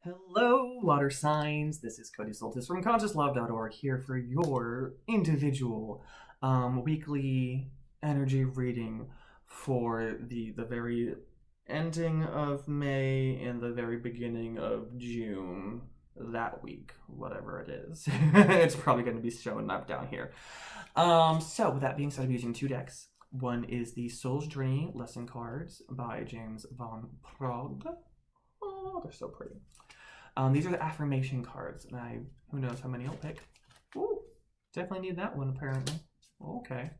Hello, water signs. This is Cody Soltis from ConsciousLove.org here for your individual weekly energy reading for the very ending of May and the very beginning of June. That week, whatever it is. It's probably going to be showing up down here. So, with that being said, I'm using two decks. One is the Soul's Journey Lesson Cards by James Van Praagh. Oh, they're so pretty. These are the affirmation cards, and who knows how many I'll pick. Ooh, definitely need that one, apparently. Okay.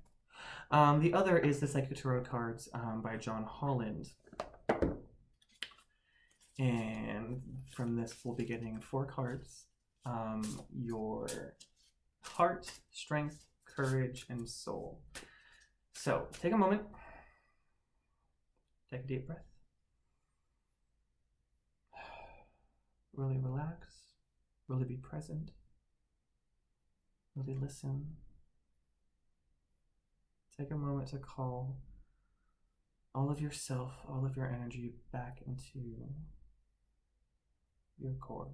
The other is the Psychic Tarot cards by John Holland. And from this, we'll be getting 4 cards. Your heart, strength, courage, and soul. So, take a moment. Take a deep breath. Really relax, really be present, really listen. Take a moment to call all of yourself, all of your energy back into your core.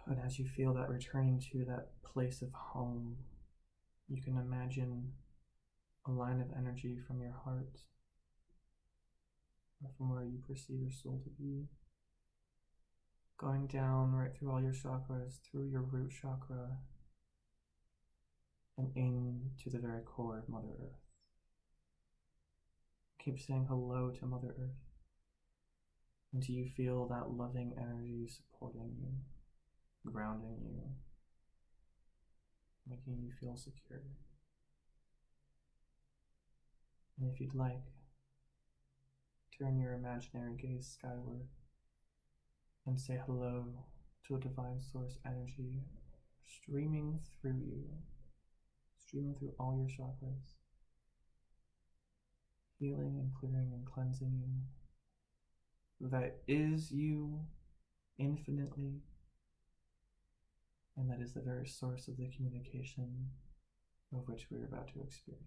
And as you feel that returning to that place of home, you can imagine a line of energy from your heart, or from where you perceive your soul to be, going down right through all your chakras, through your root chakra, and into the very core of Mother Earth. Keep saying hello to Mother Earth until you feel that loving energy supporting you, grounding you, making you feel secure. And if you'd like, turn your imaginary gaze skyward and say hello to a divine source energy streaming through you, streaming through all your chakras, healing and clearing and cleansing you. That is you infinitely, and that is the very source of the communication of which we are about to experience.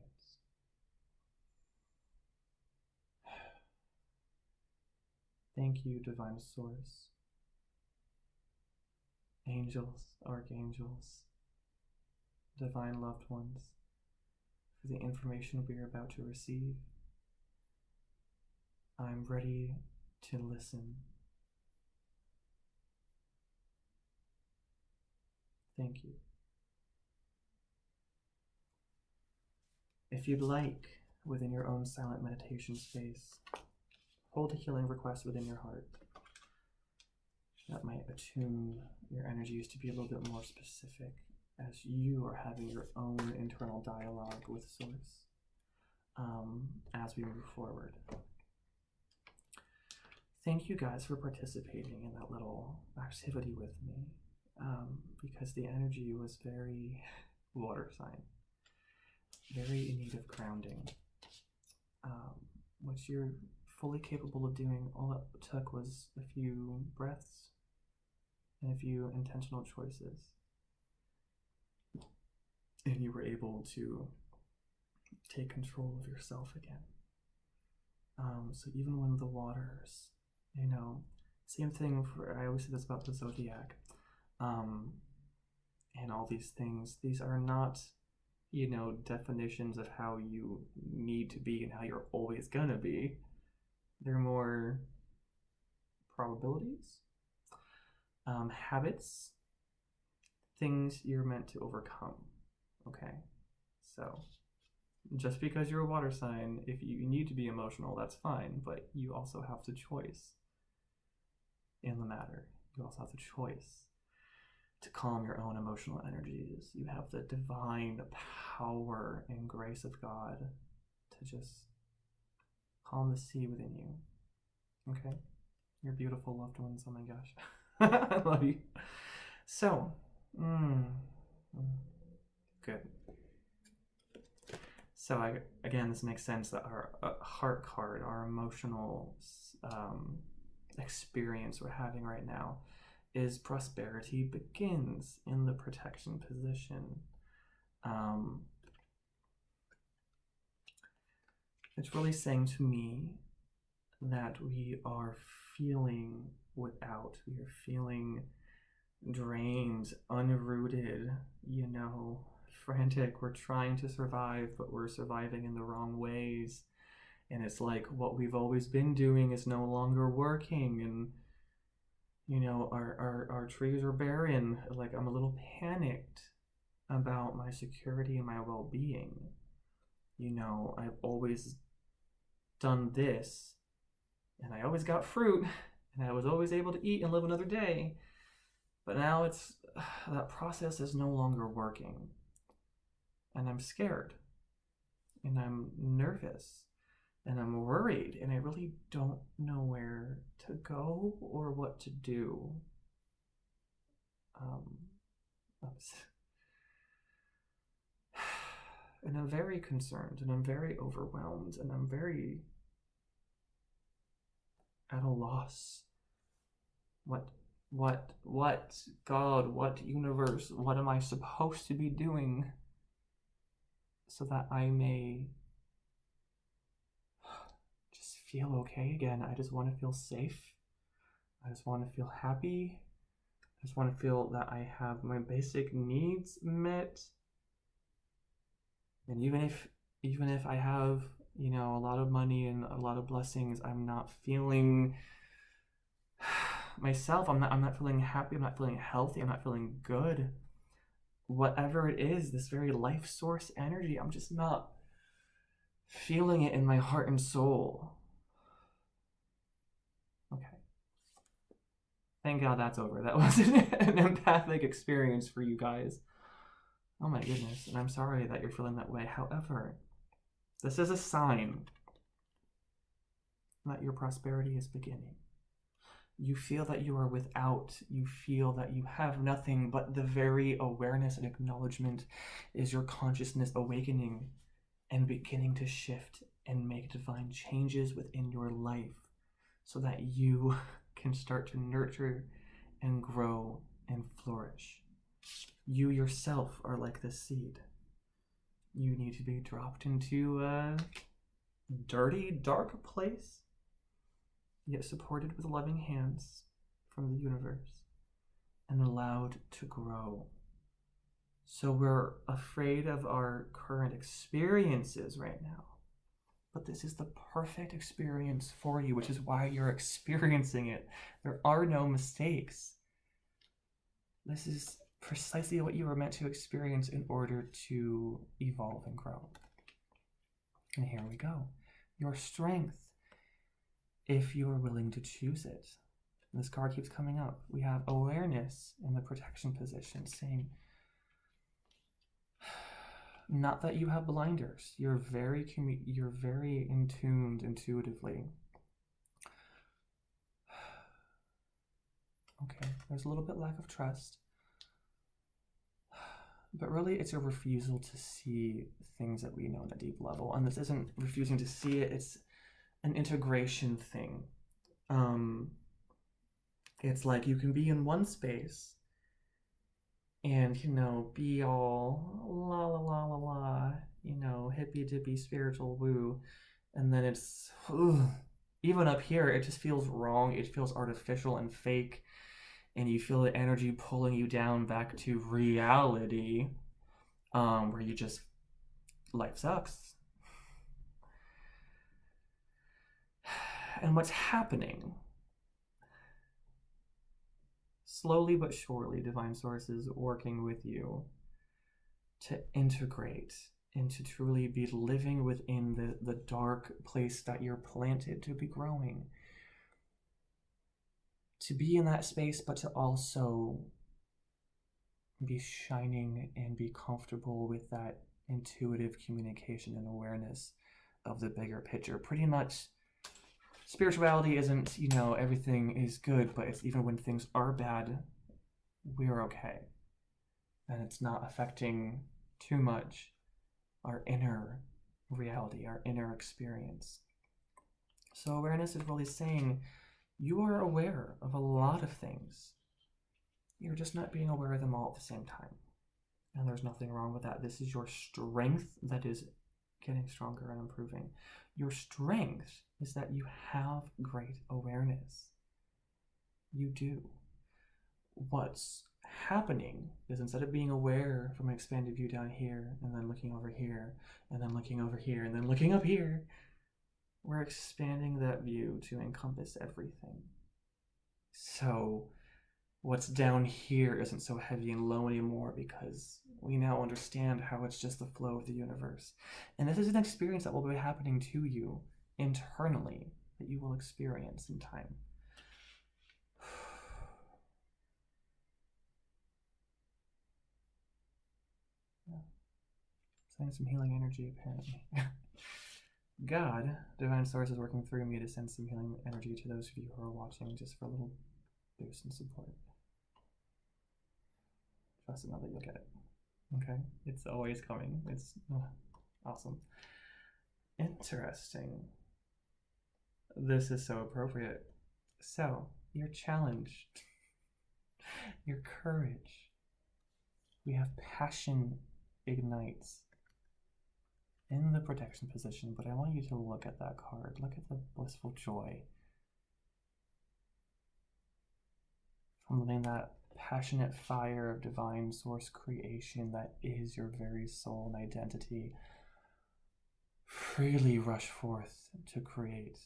Thank you, Divine Source, angels, archangels, divine loved ones, for the information we are about to receive. I'm ready to listen. Thank you. If you'd like, within your own silent meditation space, hold a healing request within your heart that might attune your energies to be a little bit more specific as you are having your own internal dialogue with Source as we move forward. Thank you guys for participating in that little activity with me, because the energy was very water sign, very in need of grounding, which you're fully capable of doing. All it took was a few breaths and a few intentional choices, and you were able to take control of yourself again. So even when the waters, same thing I always say this about the zodiac, and all these things, these are not, definitions of how you need to be and how you're always gonna be. They're more probabilities, habits, things you're meant to overcome. Okay, so just because you're a water sign, if you need to be emotional, that's fine, but you also have the choice in the matter. You also have the choice to calm your own emotional energies. You have the divine power and grace of God to just calm the sea within you. Okay? You're beautiful, loved ones. Oh my gosh. I love you. So, good. So again, this makes sense that our heart card, our emotional experience we're having right now, is prosperity begins in the protection position. It's really saying to me that we are feeling without, we are feeling drained, unrooted, frantic. We're trying to survive, but we're surviving in the wrong ways. And it's like what we've always been doing is no longer working. And, our trees are barren. Like, I'm a little panicked about my security and my well being. I've always done this, and I always got fruit, and I was always able to eat and live another day. But now that process is no longer working. And I'm scared, and I'm nervous, and I'm worried, and I really don't know where to go or what to do. And I'm very concerned, and I'm very overwhelmed, and I'm very at a loss. What, God, what universe, what am I supposed to be doing so that I may just feel okay again? I just want to feel safe. I just want to feel happy. I just want to feel that I have my basic needs met. And even if I have, a lot of money and a lot of blessings, I'm not feeling myself. I'm not feeling happy. I'm not feeling healthy. I'm not feeling good. Whatever it is, this very life source energy, I'm just not feeling it in my heart and soul. Okay. Thank God that's over. That was an empathic experience for you guys. Oh my goodness. And I'm sorry that you're feeling that way. However, this is a sign that your prosperity is beginning. You feel that you are without. You feel that you have nothing, but the very awareness and acknowledgement is your consciousness awakening and beginning to shift and make divine changes within your life so that you can start to nurture and grow and flourish. You yourself are like this seed. You need to be dropped into a dirty, dark place, yet supported with loving hands from the universe and allowed to grow. So we're afraid of our current experiences right now, but this is the perfect experience for you, which is why you're experiencing it. There are no mistakes. This is precisely what you were meant to experience in order to evolve and grow. And here we go. Your strength, if you are willing to choose it. This card keeps coming up. We have awareness in the protection position, saying, not that you have blinders. You're very in tuned intuitively. Okay, there's a little bit lack of trust. But really, it's a refusal to see things that we know on a deep level. And this isn't refusing to see it, it's an integration thing. It's like you can be in one space and, be all la la la la la, hippy dippy spiritual woo. And then it's, even up here, it just feels wrong. It feels artificial and fake. And you feel the energy pulling you down back to reality, where you just, life sucks. And what's happening? Slowly but surely, Divine Source is working with you to integrate and to truly be living within the dark place that you're planted to be growing. To be in that space, but to also be shining and be comfortable with that intuitive communication and awareness of the bigger picture. Pretty much, spirituality isn't, everything is good, but it's even when things are bad, we're okay. And it's not affecting too much our inner reality, our inner experience. So awareness is really saying, you are aware of a lot of things. You're just not being aware of them all at the same time. And there's nothing wrong with that. This is your strength that is getting stronger and improving. Your strength is that you have great awareness. You do. What's happening is instead of being aware from an expanded view down here, and then looking over here, and then looking over here, and then looking up here, we're expanding that view to encompass everything. So what's down here isn't so heavy and low anymore because we now understand how it's just the flow of the universe. And this is an experience that will be happening to you internally that you will experience in time. Sending some healing energy, apparently. God, Divine Source, is working through me to send some healing energy to those of you who are watching, just for a little boost and support. Trust and know that you'll get it. Okay? It's always coming. It's awesome. Interesting. This is so appropriate. So, your challenge, your courage. We have passion ignites in the protection position, but I want you to look at that card. Look at the blissful joy. From letting that passionate fire of divine source creation that is your very soul and identity freely rush forth to create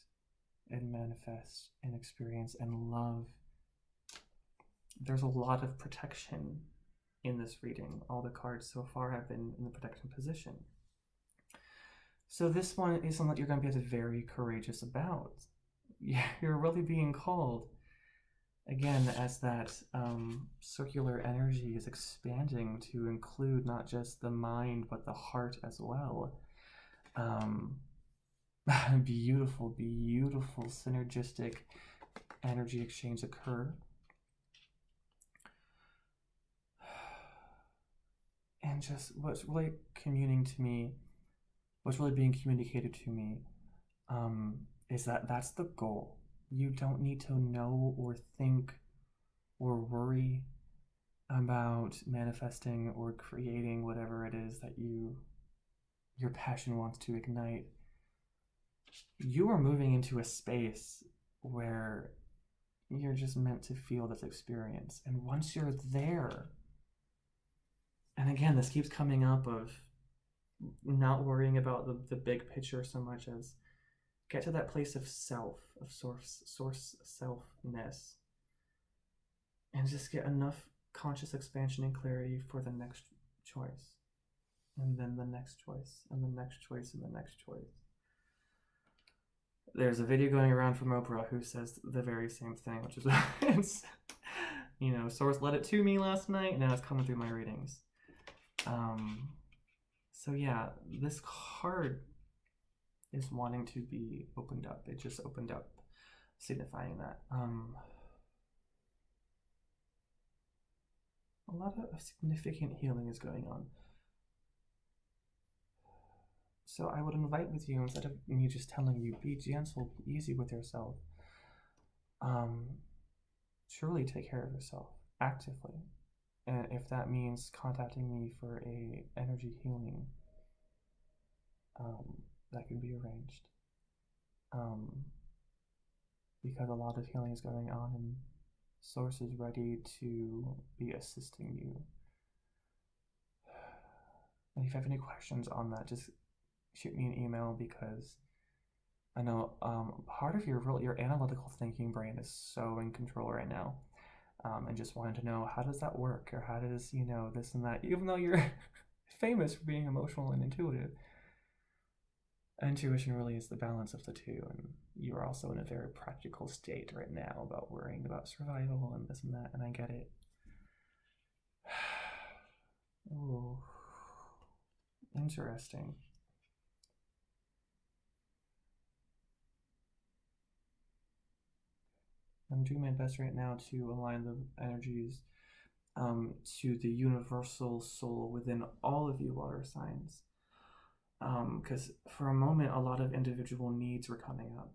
and manifest and experience and love. There's a lot of protection in this reading. All the cards so far have been in the protection position. So this one is something that you're going to be very courageous about. You're really being called, again, as that circular energy is expanding to include not just the mind, but the heart as well. Beautiful, beautiful synergistic energy exchange occur. And just what's really communicating to me, what's really being communicated to me, is that that's the goal. You don't need to know or think or worry about manifesting or creating whatever it is that your passion wants to ignite. You are moving into a space where you're just meant to feel this experience. And once you're there, and again, this keeps coming up of not worrying about the big picture so much as get to that place of self, of source selfness, and just get enough conscious expansion and clarity for the next choice, and then the next choice, and the next choice, and the next choice. There's a video going around from Oprah who says the very same thing, which is, it's, Source led it to me last night, and now it's coming through my readings. So yeah, this card is wanting to be opened up. It just opened up, signifying that. A lot of significant healing is going on. So I would invite with you, instead of me just telling you, be gentle, be easy with yourself. Truly take care of yourself, actively. And if that means contacting me for a energy healing, that can be arranged. Because a lot of healing is going on and Source is ready to be assisting you. And if you have any questions on that, just shoot me an email, because I know part of your analytical thinking brain is so in control right now. And just wanted to know, how does that work? Or how does, this and that, even though you're famous for being emotional and intuitive. Intuition really is the balance of the two, and you are also in a very practical state right now about worrying about survival and this and that, and I get it. Oh, interesting. I'm doing my best right now to align the energies to the universal soul within all of you water signs. Because for a moment, a lot of individual needs were coming up.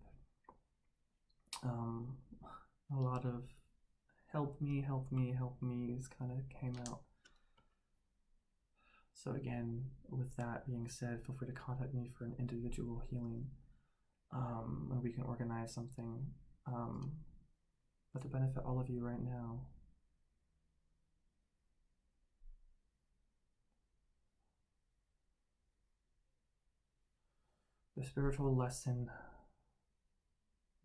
A lot of help me kind of came out. So again, with that being said, feel free to contact me for an individual healing. and we can organize something that to benefit all of you right now. The spiritual lesson,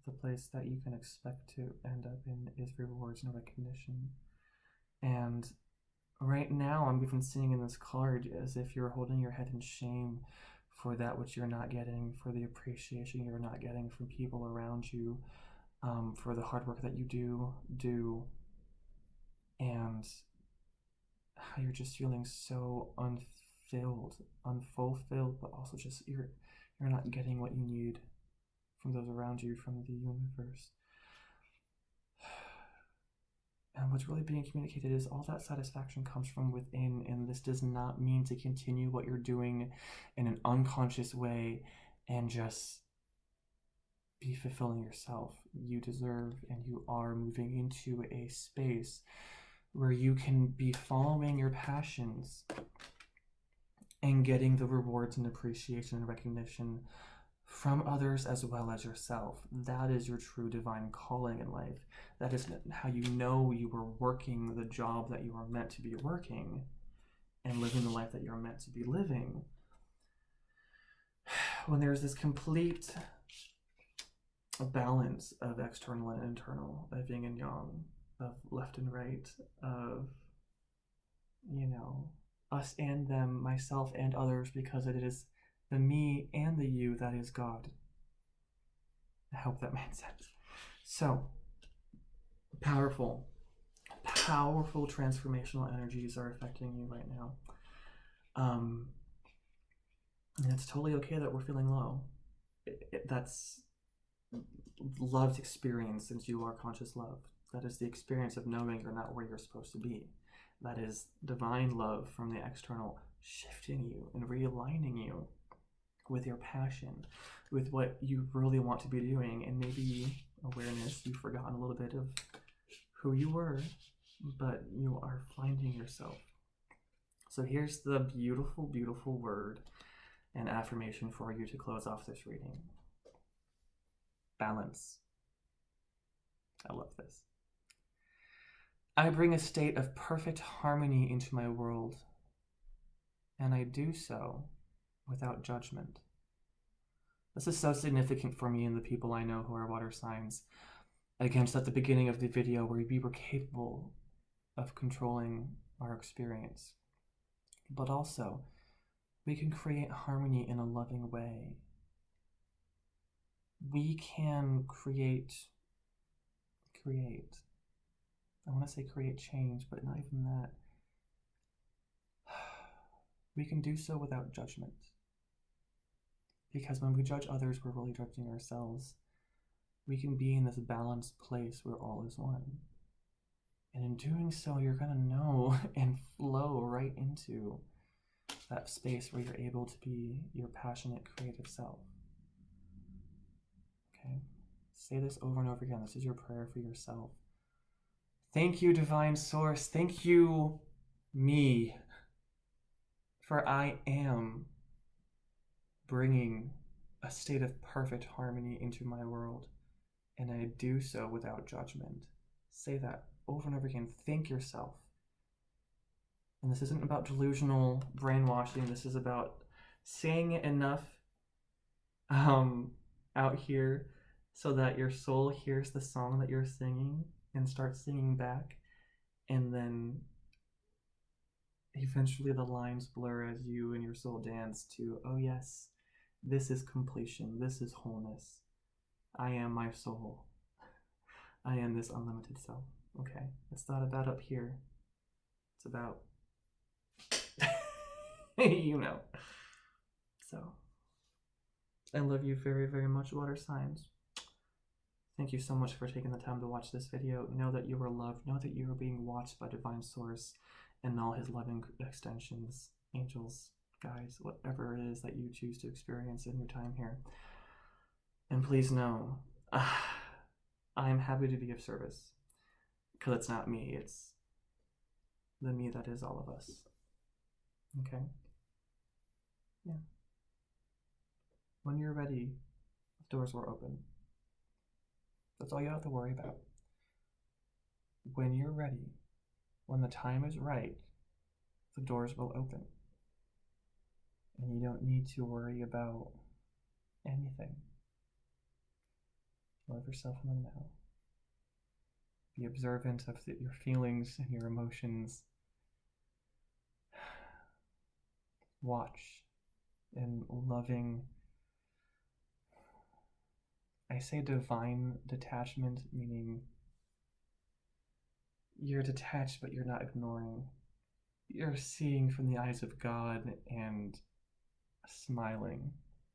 the place that you can expect to end up in, is rewards and recognition. And right now, I'm even seeing in this card as if you're holding your head in shame for that which you're not getting, for the appreciation you're not getting from people around you, for the hard work that you do, and how you're just feeling so unfulfilled, but also just you're not getting what you need from those around you, from the universe. And what's really being communicated is all that satisfaction comes from within, and this does not mean to continue what you're doing in an unconscious way and just be fulfilling yourself. You deserve and you are moving into a space where you can be following your passions and getting the rewards and appreciation and recognition from others as well as yourself. That is your true divine calling in life. That is how you know you are working the job that you are meant to be working and living the life that you're meant to be living. When there's this complete balance of external and internal, of yin and yang, of left and right, of, us and them, myself and others, because it is the me and the you that is God. I hope that made sense. So, powerful transformational energies are affecting you right now. And it's totally okay that we're feeling low. That's loved experience, since you are conscious love. That is the experience of knowing you're not where you're supposed to be. That is divine love from the external shifting you and realigning you with your passion, with what you really want to be doing, and maybe awareness, you've forgotten a little bit of who you were, but you are finding yourself. So here's the beautiful, beautiful word and affirmation for you to close off this reading. Balance. I love this. I bring a state of perfect harmony into my world, and I do so without judgment. This is so significant for me and the people I know who are water signs. Again, just at the beginning of the video, where we were capable of controlling our experience, but also we can create harmony in a loving way. We can create. I want to say create change, but not even that. We can do so without judgment. Because when we judge others, we're really judging ourselves. We can be in this balanced place where all is one. And in doing so, you're going to know and flow right into that space where you're able to be your passionate, creative self. Okay? Say this over and over again. This is your prayer for yourself. Thank you, Divine Source. Thank you, me. For I am bringing a state of perfect harmony into my world, and I do so without judgment. Say that over and over again. Thank yourself. And this isn't about delusional brainwashing. This is about saying it enough out here so that your soul hears the song that you're singing and starts singing back, and then eventually the lines blur as you and your soul dance to, oh yes, this is completion, this is wholeness. I am my soul. I am this unlimited self. Okay, it's not about up here. It's about, So, I love you very, very much, water signs. Thank you so much for taking the time to watch this video. Know that you are loved. Know that you are being watched by Divine Source and all his loving extensions, angels, guides, whatever it is that you choose to experience in your time here. And please know, I'm happy to be of service, because it's not me, it's the me that is all of us. Okay? Yeah. When you're ready, the doors will open. That's all you have to worry about. When you're ready, when the time is right, the doors will open. And you don't need to worry about anything. Love yourself in the now. Be observant of your feelings and your emotions. Watch in loving, I say divine detachment, meaning you're detached but you're not ignoring. You're seeing from the eyes of God and smiling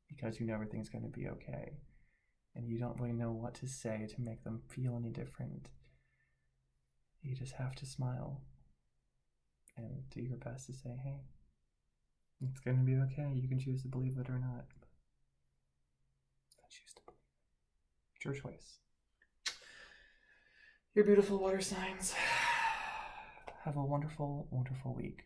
because you know everything's going to be okay. And you don't really know what to say to make them feel any different. You just have to smile and do your best to say, hey, it's going to be okay. You can choose to believe it or not. I choose to believe it. It's your choice. You're beautiful, water signs. Have a wonderful, wonderful week.